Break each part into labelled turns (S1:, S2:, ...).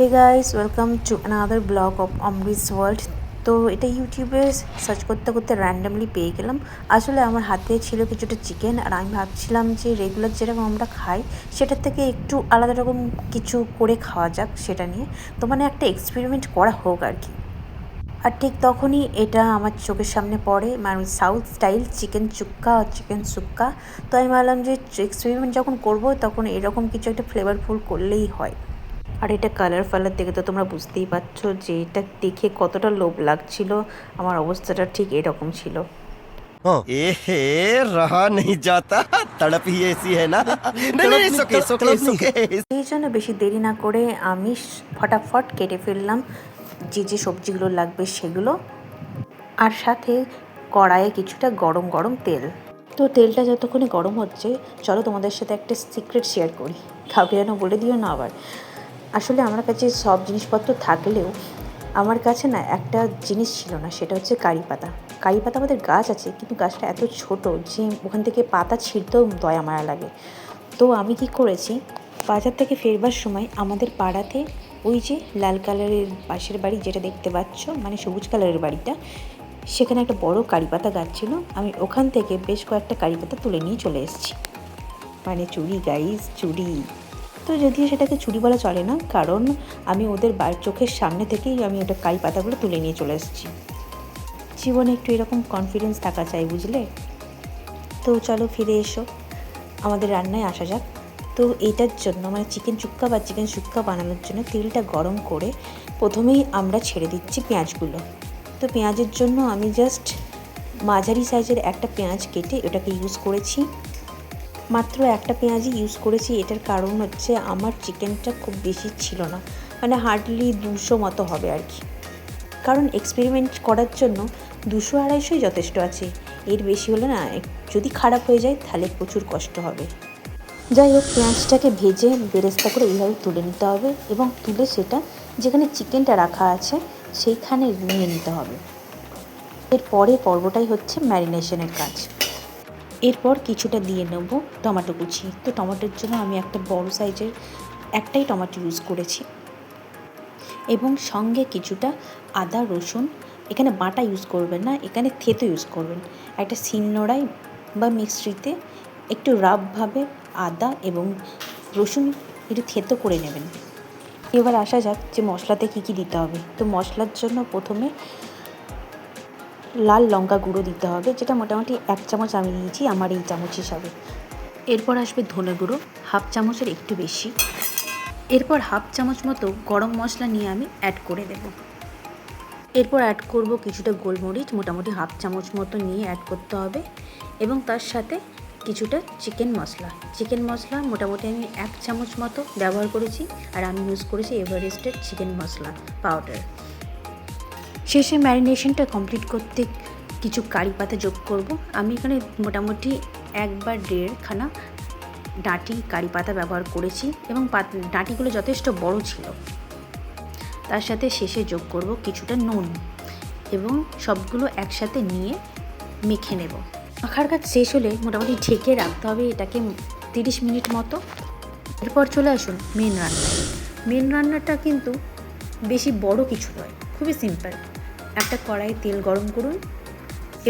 S1: Hey guys, welcome to another blog of Amris world. তো এটা ইউটিউবে সার্চ করতে করতে র্যান্ডামলি পেয়ে গেলাম। আসলে আমার হাতে ছিল কিছুটা চিকেন, আর আমি ভাবছিলাম যে রেগুলার যেরকম আমরা খাই সেটার থেকে একটু আলাদা রকম কিছু করে খাওয়া যাক সেটা নিয়ে। তো মানে একটা এক্সপেরিমেন্ট করা হোক আর কি। আর ঠিক তখনই এটা আমার চোখের সামনে পড়ে, মানে সাউথ স্টাইল চিকেন চুক্কা আর চিকেন সুক্কা। তো আমি ভাবলাম যে এক্সপেরিমেন্ট যখন করব তখন এরকম কিছু একটা ফ্লেভারফুল করলেই হয়। আর এটা কালার ফালার দেখে তো তোমরা বুঝতেই পারছো যে এটা দেখে কতটা লোভ লাগছিল। আমার অবস্থাটা ঠিক এরকম ছিল।
S2: रहा नहीं जाता तड़प ही ऐसी है ना नहीं सोके सोके सोके
S1: এই জন্য বেশি দেরি না করে আমি ফটাফট কেটে ফেললাম যে যে সবজিগুলো লাগবে সেগুলো, আর সাথে কড়াইয়ে কিছুটা গরম গরম তেল। তো তেলটা যতক্ষণে গরম হচ্ছে, চলো তোমাদের সাথে একটা সিক্রেট শেয়ার করি, কাউকে যেন বলে দিও না আবার। আসলে আমার কাছে সব জিনিসপত্র থাকলেও আমার কাছে না একটা জিনিস ছিল না, সেটা হচ্ছে কারি পাতা। কারি পাতা আমাদের গাছ আছে, কিন্তু গাছটা এত ছোট যে ওখান থেকে পাতা ছিঁড়তেও দয়া মায়া লাগে। তো আমি কি করেছি, বাজার থেকে ফেরবার সময় আমাদের পাড়াতে ওই যে লাল কালারের পাশের বাড়ি যেটা দেখতে পাচ্ছ, মানে সবুজ কালারের বাড়িটা, সেখানে একটা বড় কারি পাতা গাছ ছিল। আমি ওখান থেকে বেশ কয়েকটা কারি পাতা তুলে নিয়ে চলে এসেছি। মানে চুরি গাইস, চুরি। তো যদিও সেটাকে চুরি বলা চলে না, কারণ আমি ওদের চোখের সামনে থেকেই আমি ওটা কারি পাতাগুলো তুলে নিয়ে চলে এসেছি। জীবনে একটু এরকম কনফিডেন্স থাকা চাই, বুঝলে? তো চলো ফিরে এসো, আমাদের রান্নায় আসা যাক। তো এইটার জন্য মানে চিকেন চুক্কা বা চিকেন সুক্কা বানানোর জন্য তেলটা গরম করে প্রথমেই আমরা ছেড়ে দিচ্ছি পেঁয়াজগুলো। তো পেঁয়াজের জন্য আমি জাস্ট মাঝারি সাইজের একটা পেঁয়াজ কেটে ওটাকে ইউজ করেছি। মাত্র একটা পেঁয়াজই ইউজ করেছি, এটার কারণ হচ্ছে আমার চিকেনটা খুব বেশি ছিল না, মানে হার্ডলি 200 মতো হবে আর কি। কারণ এক্সপেরিমেন্ট করার জন্য 200-250 যথেষ্ট আছে, এর বেশি হলে না যদি খারাপ হয়ে যায় তাহলে প্রচুর কষ্ট হবে। যাই হোক, পেঁয়াজটাকে ভেজে বেরেস্তা করে এইভাবে তুলে নিতে হবে, এবং তুলে সেটা যেখানে চিকেনটা রাখা আছে সেইখানে নিয়ে নিতে হবে। এরপরে পর্বটাই হচ্ছে ম্যারিনেশনের কাজ। এরপর কিছুটা দিয়ে নেব টমেটো কুচি। তো টমেটোর জন্য আমি একটা বড় সাইজের একটাই টমেটো ইউজ করেছি, এবং সঙ্গে কিছুটা আদা রসুন। এখানে বাটা ইউজ করবেন না, এখানে থেতো ইউজ করবেন। একটা শিলনোড়ায় বা মিক্সিতে একটু রাফভাবে আদা এবং রসুন একটু থেতো করে নেবেন। এবার আসা যাক যে মশলাতে কী কী দিতে হবে। তো মশলার জন্য প্রথমে লাল লঙ্কা গুঁড়ো দিতে হবে, যেটা মোটামুটি 1 চামচ আমি নিয়েছি আমার এই চামচ হিসাবে। এরপর আসবে ধনে গুঁড়ো, হাফ চামচের একটু বেশি। এরপর হাফ চামচ মতো গরম মশলা নিয়ে আমি অ্যাড করে দেব। এরপর অ্যাড করব কিছুটা গোলমরিচ, মোটামুটি হাফ চামচ মতো নিয়ে অ্যাড করতে হবে, এবং তার সাথে কিছুটা চিকেন মশলা মোটামুটি আমি 1 চামচ মতো ব্যবহার করেছি, আর আমি ইউজ করেছি এভারেস্টের চিকেন মশলা পাউডার। শেষে ম্যারিনেশনটা কমপ্লিট করতে কিছু কারি পাতা যোগ করব। আমি এখানে মোটামুটি 1 বা 1.5 খানা ডাঁটি কারি পাতা ব্যবহার করেছি, এবং ডাঁটিগুলো যথেষ্ট বড় ছিল। তার সাথে শেষে যোগ করব কিছুটা নুন, এবং সবগুলো একসাথে নিয়ে মেখে নেব। মাখার কাজ শেষ হলে মোটামুটি ঢেকে রাখতে হবে এটাকে 30 মিনিট মতো। এরপর চলে আসুন মেন রান্নাটা কিন্তু বেশি বড় কিছু নয়, খুবই সিম্পল। একটা কড়াইয়ে তেল গরম করুন,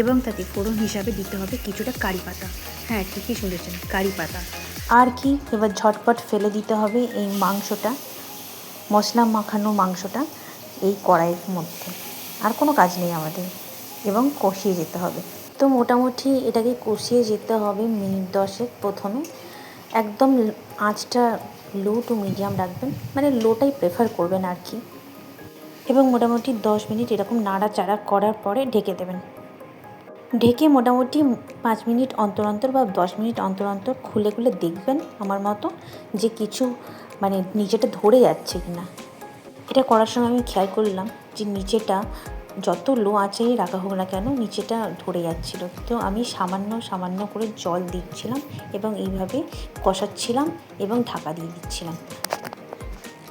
S1: এবং তাতে ফোড়ন হিসাবে দিতে হবে কিছুটা কারি পাতা। হ্যাঁ, ঠিকই শুনেছেন, কারি পাতা। আর কি, এবার ঝটপট ফেলে দিতে হবে এই মাংসটা, মশলা মাখানো মাংসটা এই কড়াইয়ের মধ্যে। আর কোনো কাজ নেই আমাদের, এবং কষিয়ে যেতে হবে। তো মোটামুটি এটাকে কষিয়ে যেতে হবে মিনিট 10 প্রথমে। একদম আঁচটা লো টু মিডিয়াম রাখবেন, মানে লোটাই প্রেফার করবেন আর কি। এবং মোটামুটি 10 মিনিট এরকম নাড়াচাড়া করার পরে ঢেকে দেবেন। ঢেকে মোটামুটি 5 মিনিট অন্তর অন্তর বা 10 মিনিট অন্তর অন্তর খুলে খুলে দেখবেন আমার মতো যে কিছু মানে নিচেটা ধরে যাচ্ছে কি না। এটা করার সময় আমি খেয়াল করলাম যে নিচেটা যত লো আঁচেই রাখা হোক না কেন নিচেটা ধরে যাচ্ছিলো। তো আমি সামান্য করে জল দিচ্ছিলাম, এবং এইভাবে কষাচ্ছিলাম এবং ঢাকা দিয়ে দিচ্ছিলাম।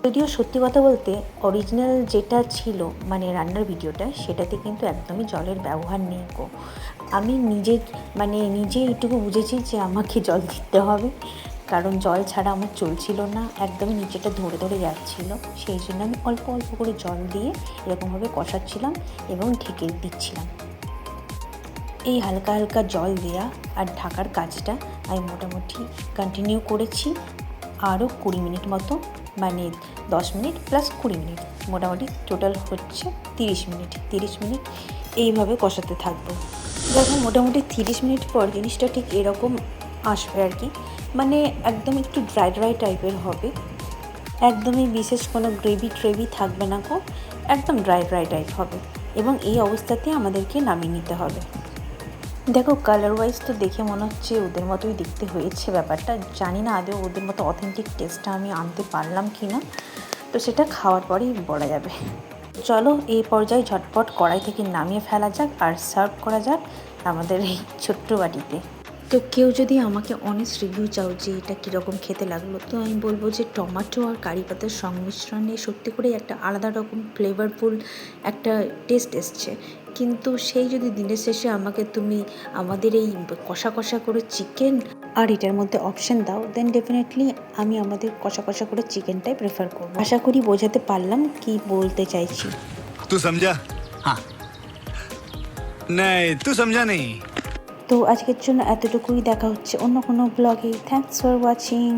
S1: যদিও সত্যি কথা বলতে অরিজিনাল যেটা ছিল মানে রান্নার ভিডিওটা, সেটাতে কিন্তু একদমই জলের ব্যবহার নেই গো। আমি নিজে এইটুকু বুঝেছি যে আমাকে জল দিতে হবে, কারণ জল ছাড়া আমার চলছিল না, একদমই নিচেটা ধরে ধরে যাচ্ছিল। সেই জন্য আমি অল্প অল্প করে জল দিয়ে এরকমভাবে কষাচ্ছিলাম এবং ঢেকে দিচ্ছিলাম। এই হালকা হালকা জল দেওয়া আর ঢাকার কাজটা আমি মোটামুটি কন্টিনিউ করেছি আরও 20 মিনিট মতো, মানে 10 মিনিট প্লাস 20 মিনিট, মোটামুটি টোটাল হচ্ছে 30 মিনিট। 30 মিনিট এইভাবে কষাতে থাকবো। দেখো মোটামুটি 30 মিনিট পর জিনিসটা ঠিক এরকম আসবে আর কি, মানে একদম একটু ড্রাই ড্রাই টাইপের হবে, একদমই বিশেষ কোনো গ্রেভি থাকবে না গো, একদম ড্রাই ড্রাই টাইপ হবে এবং এই অবস্থাতে আমাদেরকে নামিয়ে নিতে হবে। দেখো কালার ওয়াইজ তো দেখে মনে হচ্ছে ওদের মতোই দেখতে হয়েছে ব্যাপারটা, জানি না আদৌ ওদের মতো অথেন্টিক টেস্টটা আমি আনতে পারলাম কি না, তো সেটা খাওয়ার পরেই বলা যাবে। চলো এই পর্যায়ে ঝটপট কড়াই থেকে নামিয়ে ফেলা যাক আর সার্ভ করা যাক আমাদের এই ছোট্ট বাটিতে। তো কেউ যদি আমাকে অনেস্ট রিভিউ চাও যে এটা কীরকম খেতে লাগলো, তো আমি বলবো যে টমেটো আর কারি পাতার সংমিশ্রণে সত্যি করেই একটা আলাদা রকম ফ্লেভারফুল একটা টেস্ট এসছে। কিন্তু সেই যদি দিনের শেষে আমাকে তুমি আমাদের এই কষা কষা করে চিকেন আর এটার মধ্যে অপশান দাও, দেন ডেফিনেটলি আমি আমাদের কষা কষা করে চিকেনটাই প্রেফার করবো। আশা করি বোঝাতে পারলাম কি বলতে চাইছি।
S3: तू समझा? हाँ नहीं तू समझा नहीं।
S1: তো আজকের জন্য এতটুকুই, দেখা হচ্ছে অন্য কোনো ব্লগে। Thanks for watching.